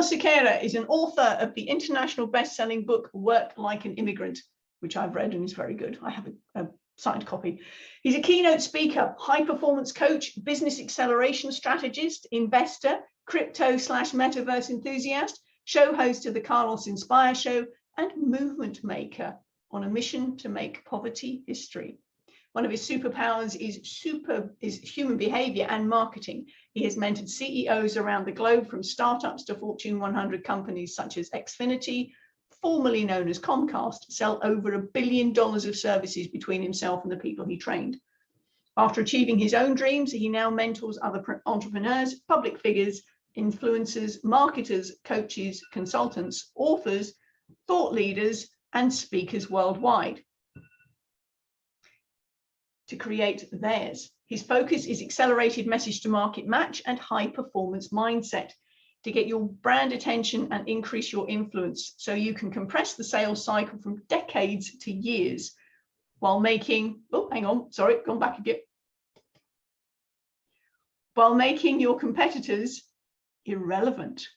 Carlos Siqueira is an author of the international best-selling book, Work Like an Immigrant, which I've read and is very good. I have a signed copy. He's a keynote speaker, high-performance coach, business acceleration strategist, investor, crypto/metaverse enthusiast, show host of the Carlos Inspire Show, and movement maker on a mission to make poverty history. One of his superpowers is human behavior and marketing. He has mentored CEOs around the globe, from startups to Fortune 100 companies such as Xfinity, formerly known as Comcast, sell over $1 billion of services between himself and the people he trained. After achieving his own dreams, he now mentors other entrepreneurs, public figures, influencers, marketers, coaches, consultants, authors, thought leaders, and speakers worldwide to create theirs. His focus is accelerated message to market match and high performance mindset to get your brand attention and increase your influence, so you can compress the sales cycle from decades to years while making, gone back again. While making your competitors irrelevant.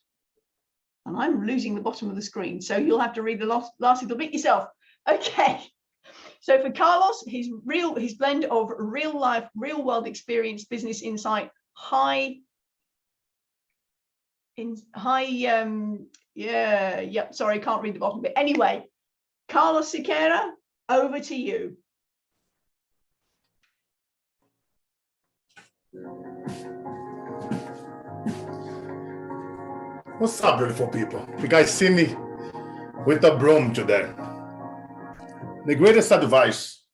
And I'm losing the bottom of the screen, so you'll have to read the last little bit yourself. Okay. So for Carlos, his blend of real life, real world experience, business insight, sorry, can't read the bottom bit. Anyway, Carlos Siqueira, over to you. What's up, beautiful people? You guys see me with a broom today. The greatest advice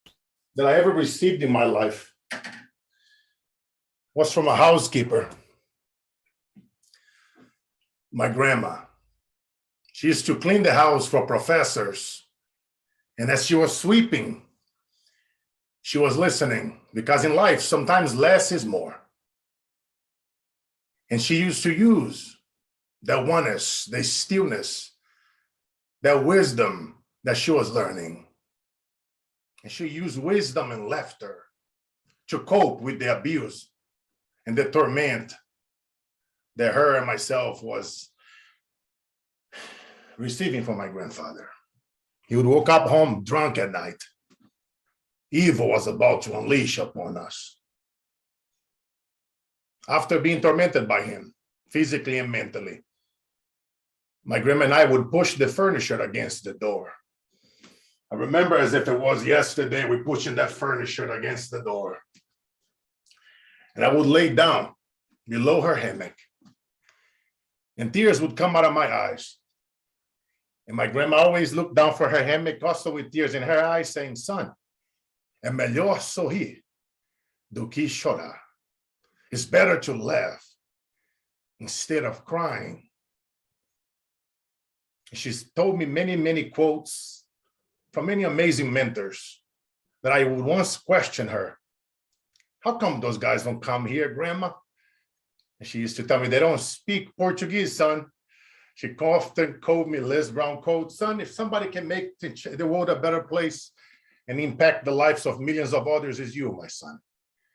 that I ever received in my life was from a housekeeper, my grandma. She used to clean the house for professors. And as she was sweeping, she was listening, because in life, sometimes less is more. And she used to use the oneness, the stillness, the wisdom that she was learning. And she used wisdom and laughter to cope with the abuse and the torment that her and myself was receiving from my grandfather. He would wake up home drunk at night. Evil was about to unleash upon us. After being tormented by him, physically and mentally, my grandma and I would push the furniture against the door. I remember as if it was yesterday, we pushing that furniture against the door. And I would lay down below her hammock, and tears would come out of my eyes. And my grandma always looked down for her hammock, also with tears in her eyes, saying, "Son, é melhor sorrir do que chorar. It's better to laugh instead of crying." And she's told me many, many quotes from many amazing mentors that I would once question her. "How come those guys don't come here, Grandma?" And she used to tell me, "They don't speak Portuguese, son." She often called me Les Brown quote, "Son, if somebody can make the world a better place and impact the lives of millions of others, is you, my son."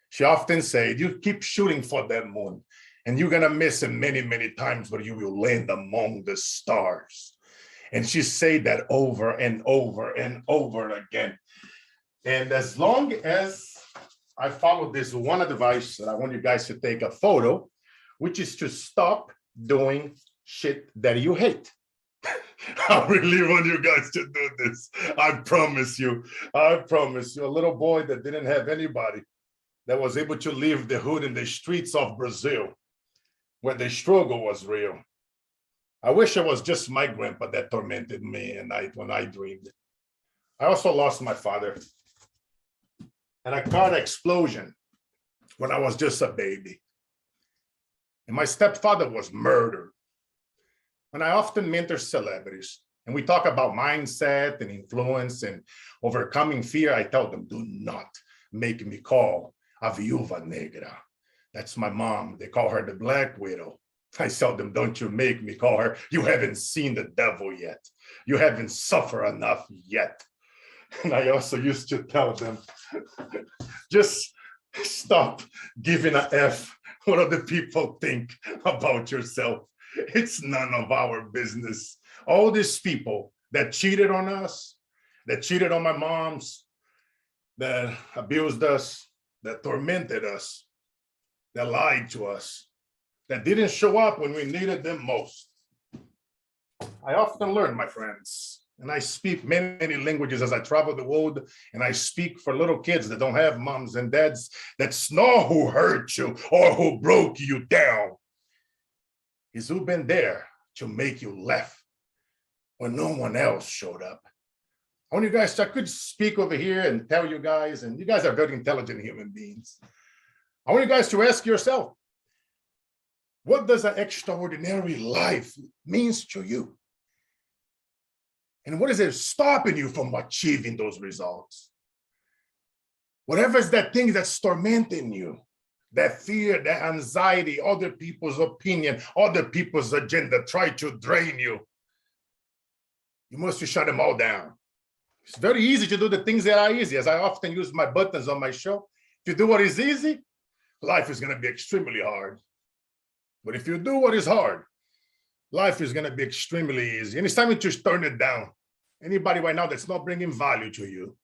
She often said, "You keep shooting for that moon, and you're gonna miss it many, many times, but you will land among the stars." And she said that over and over and over again. And as long as I follow this one advice that I want you guys to take a photo, which is to stop doing shit that you hate. I really want you guys to do this. I promise you. A little boy that didn't have anybody, that was able to leave the hood in the streets of Brazil, where the struggle was real. I wish it was just my grandpa that tormented me at night when I dreamed. I also lost my father in a car explosion when I was just a baby. And my stepfather was murdered. And I often mentor celebrities, and we talk about mindset and influence and overcoming fear. I tell them, do not make me call a viúva negra. That's my mom. They call her the Black Widow. I tell them, don't you make me call her. You haven't seen the devil yet. You haven't suffered enough yet. And I also used to tell them, just stop giving a F what other people think about yourself. It's none of our business. All these people that cheated on us, that cheated on my moms, that abused us, that tormented us, that lied to us, that didn't show up when we needed them most. I often learn, my friends, and I speak many, many languages as I travel the world, and I speak for little kids that don't have moms and dads that's not who hurt you or who broke you down. Is who been there to make you laugh when no one else showed up. I want you guys, I could speak over here and tell you guys, and you guys are very intelligent human beings. I want you guys to ask yourself, what does an extraordinary life means to you? And what is it stopping you from achieving those results? Whatever is that thing that's tormenting you, that fear, that anxiety, other people's opinion, other people's agenda try to drain you, you must shut them all down. It's very easy to do the things that are easy. As I often use my buttons on my show, if you do what is easy, life is going to be extremely hard. But if you do what is hard, life is going to be extremely easy. And it's time to turn it down. Anybody right now that's not bringing value to you,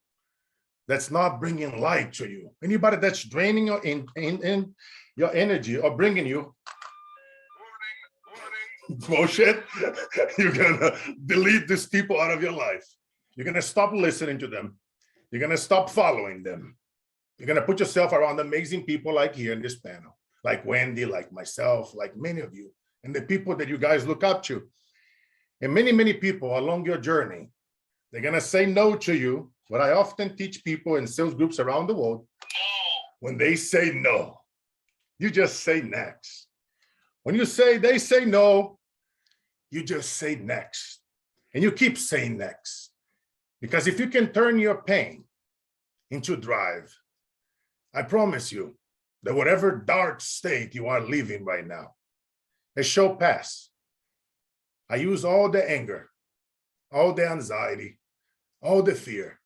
that's not bringing light to you, anybody that's draining your, in your energy or bringing you bullshit, you're going to delete these people out of your life. You're going to stop listening to them. You're going to stop following them. You're going to put yourself around amazing people like here in this panel, like Wendy, like myself, like many of you, and the people that you guys look up to. And many, many people along your journey, they're going to say no to you. What I often teach people in sales groups around the world, when they say no, you just say next. When you say they say no, you just say next. And you keep saying next. Because if you can turn your pain into drive, I promise you that whatever dark state you are living right now, it shall pass. I use all the anger, all the anxiety, all the fear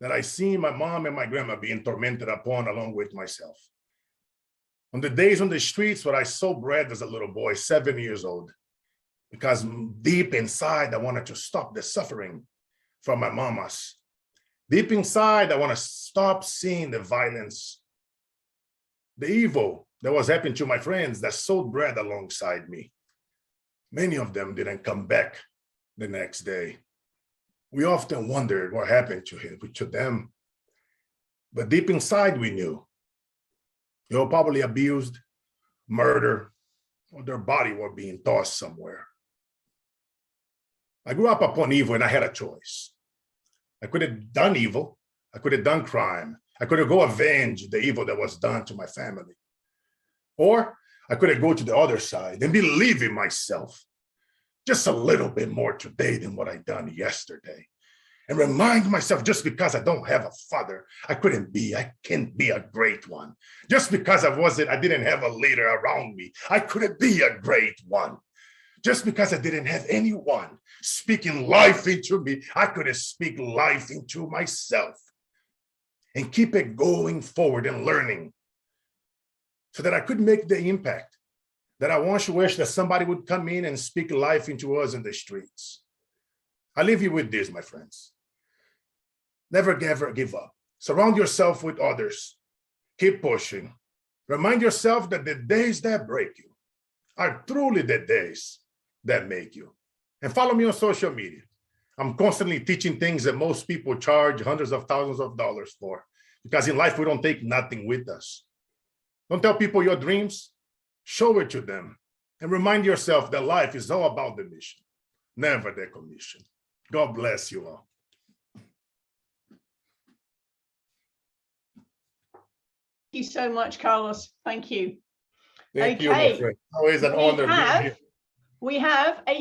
that I see my mom and my grandma being tormented upon along with myself. On the days on the streets where I sold bread as a little boy, 7 years old, because deep inside, I wanted to stop the suffering from my mamas. Deep inside, I want to stop seeing the violence, the evil that was happening to my friends that sold bread alongside me. Many of them didn't come back the next day. We often wondered what happened to them. But deep inside, we knew they were probably abused, murdered, or their body were being tossed somewhere. I grew up upon evil and I had a choice. I could have done evil. I could have done crime. I could have go avenge the evil that was done to my family. Or I could have go to the other side and believe in myself just a little bit more today than what I done yesterday. And remind myself, just because I don't have a father, I can't be a great one. Just because I didn't have a leader around me, I couldn't be a great one. Just because I didn't have anyone speaking life into me, I couldn't speak life into myself. And keep it going forward and learning so that I could make the impact that I once wished that somebody would come in and speak life into us in the streets. I leave you with this, my friends. Never, ever give up. Surround yourself with others. Keep pushing. Remind yourself that the days that break you are truly the days that make you. And follow me on social media. I'm constantly teaching things that most people charge hundreds of thousands of dollars for. Because in life, we don't take nothing with us. Don't tell people your dreams. Show it to them. And remind yourself that life is all about the mission, never the commission. God bless you all. Thank you so much, Carlos. Thank you. Thank you, my friend. Always an honor being here. We have a